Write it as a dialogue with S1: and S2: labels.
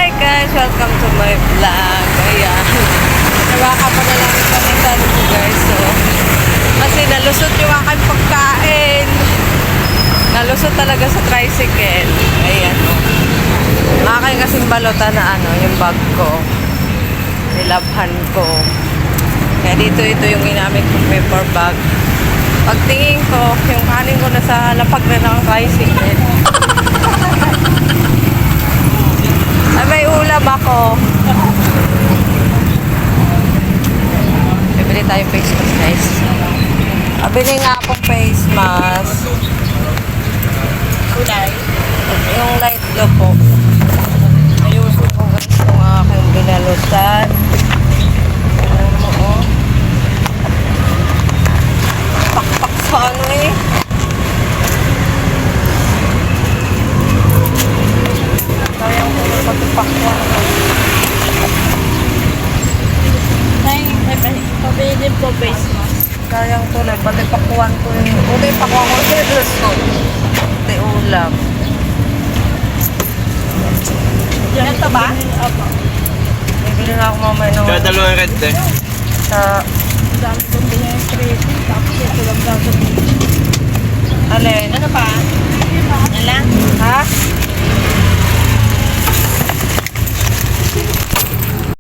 S1: Hi guys! Welcome to my vlog. Ayan. Nawaka pa na lang kami sa ano po guys. So, kasi nalusot yung aking pagkain. Nalusot talaga sa tricycle. Ayan o. Aking kasing balota na ano, yung bag ko. Nilabhan ko. Kaya dito ito yung ginamit kong paper bag. Pagtingin ko, yung kanin ko nasa lapag na ng tricycle. Ay, may ulam ako. Bibili tayong face mask, guys. Bili nga akong face mask.
S2: Kulay.
S1: Yung light blue po. Ayusin ko guys yung aking binalutan. Ayan mo, oh. Pakpak sa ano eh. Kayang ko na patupak ko.
S2: Pabili po face mask.
S1: Kayang tuloy, pati pakuan ko yung... Okay, pakuan ko yung lusot. Pati ulam.
S2: Ito ba?
S1: Opo. Bibili na ako mamaya ng...
S3: Kaya dalawang red eh.
S1: Sa...
S2: Ang dami kong binayang credit. Tapos ito lang gagawin.
S1: Alin?
S2: Ano pa? Ano lang?
S1: Ha?